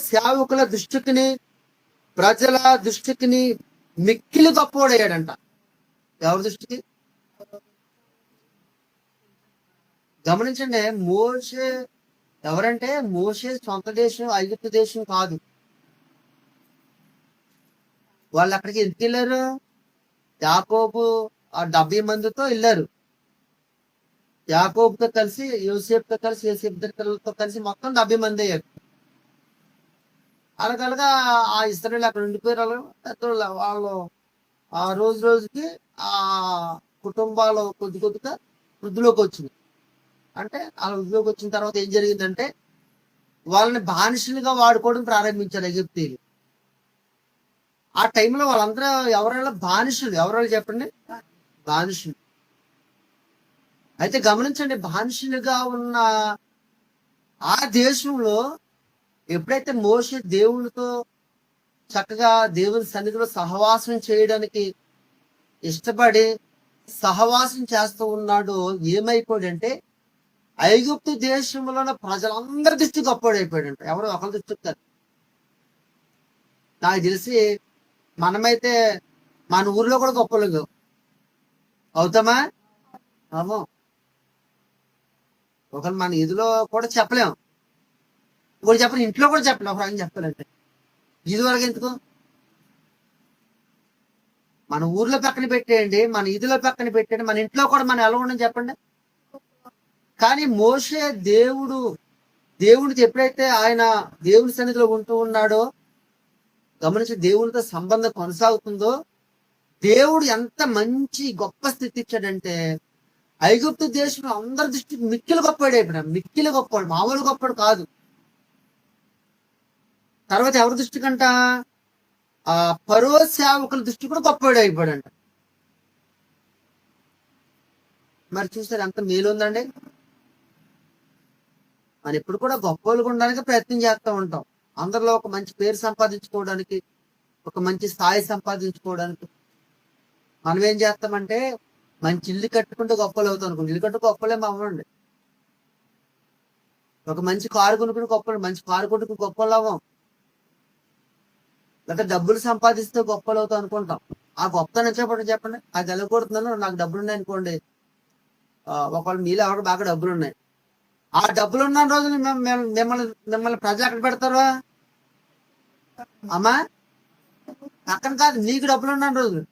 సేవకుల దృష్టికిని ప్రజల దృష్టికిని మిక్కిలి గొప్పవాడయ్యాడంట. ఎవరి దృష్టికి? గమనించండి, మోషే ఎవరంటే మోషే సొంత దేశం ఐగుప్తు దేశం కాదు. వాళ్ళు అక్కడికి ఎందుకు వెళ్ళారు? యాకోబు ఆ 70 మందితో వెళ్ళారు. యాకోబుతో కలిసి యోసేపుతో కలిసి యోసేపు కలిసి మొత్తం 70 మంది అయ్యారు. అలాగలగా ఆ ఇశ్రాయేలు అక్కడ ఉండిపోయారు. వాళ్ళు ఆ రోజు రోజుకి ఆ కుటుంబాలు కొద్ది కొద్దిగా వృద్ధిలోకి వచ్చింది. అంటే ఆ వృద్ధిలోకి వచ్చిన తర్వాత ఏం జరిగిందంటే వాళ్ళని బానిసలుగా వాడుకోవడం ప్రారంభించారు ఎగిప్తీయులు. ఆ టైంలో వాళ్ళందరూ ఎవరైనా బానిసలు. ఎవరైనా చెప్పండి, బానిసలు. అయితే గమనించండి, బానిసలుగా ఉన్న ఆ దేశంలో ఎప్పుడైతే మోషే దేవునితో చక్కగా దేవుని సన్నిధిలో సహవాసం చేయడానికి ఇష్టపడి సహవాసం చేస్తూ ఉన్నాడు, ఏమైపోయాడంటే ఐగుప్తు దేశంలో ఉన్న ప్రజలందరి దృష్టి గొప్పవాడైపోయాడంట. ఎవరు ఒకరి దృష్టి కాదు. నాకు తెలిసి మనమైతే మన ఊర్లో కూడా గొప్పలు అవుతామా? అవును. ఒకరు మన ఇదిలో కూడా చెప్పలేము. ఒకటి చెప్పలేం, ఇంట్లో కూడా చెప్పలేం. ఒక ఆయన చెప్పాలంటే ఇది వరకు ఎందుకు? మన ఊర్లో పక్కన పెట్టేయండి, మన ఇదిలో పక్కన పెట్టేయండి, మన ఇంట్లో కూడా మనం ఎలా ఉండని చెప్పండి. కానీ మోషే దేవుడికి ఎప్పుడైతే ఆయన దేవుని సన్నిధిలో ఉంటూ ఉన్నాడో, గమనించి దేవునితో సంబంధం కొనసాగుతుందో, దేవుడు ఎంత మంచి గొప్ప స్థితి ఇచ్చాడంటే ఐగుప్తు దేశంలో అందరి దృష్టికి మిక్కిలి గొప్పవాడు అయిపోయాడు. మిక్కిలి గొప్పవాడు, మామూలు గొప్పవాడు కాదు. తర్వాత ఎవరి దృష్టి కంట? ఆ ఫరో సేవకుల దృష్టి కూడా గొప్పవాడు అయిపోయాడంట. మరి చూసారు ఎంత మేలు ఉందండి. మనం ఎప్పుడు కూడా గొప్పవాళ్ళుగా ఉండడానికి ప్రయత్నం చేస్తూ ఉంటాం. అందరిలో ఒక మంచి పేరు సంపాదించుకోవడానికి, ఒక మంచి స్థాయి సంపాదించుకోవడానికి మనం ఏం చేస్తామంటే మంచి ఇల్లు కట్టుకుంటే గొప్పలు అవుతాం అనుకోండి. ఇల్లు కట్టు గొప్పలే అవ్వండి. ఒక మంచి కారు కొనుక్కుని గొప్పలు, మంచి కారు కొనుక్కుని గొప్పలు అవ్వం. లేకపోతే డబ్బులు సంపాదిస్తే గొప్పలు అవుతాం అనుకుంటాం. ఆ గొప్పతనం చెప్పండి. అది వెళ్ళకూడుతున్నాను, నాకు డబ్బులు ఉన్నాయి అనుకోండి. ఒకవేళ మీలో ఎవరు బాగా డబ్బులు ఉన్నాయి, ఆ డబ్బులు ఉన్న రోజులు మిమ్మల్ని ప్రజలు ఎక్కడ పెడతారు? అమ్మా పక్కన కాదు, నీకు డబ్బులు ఉన్న రోజులు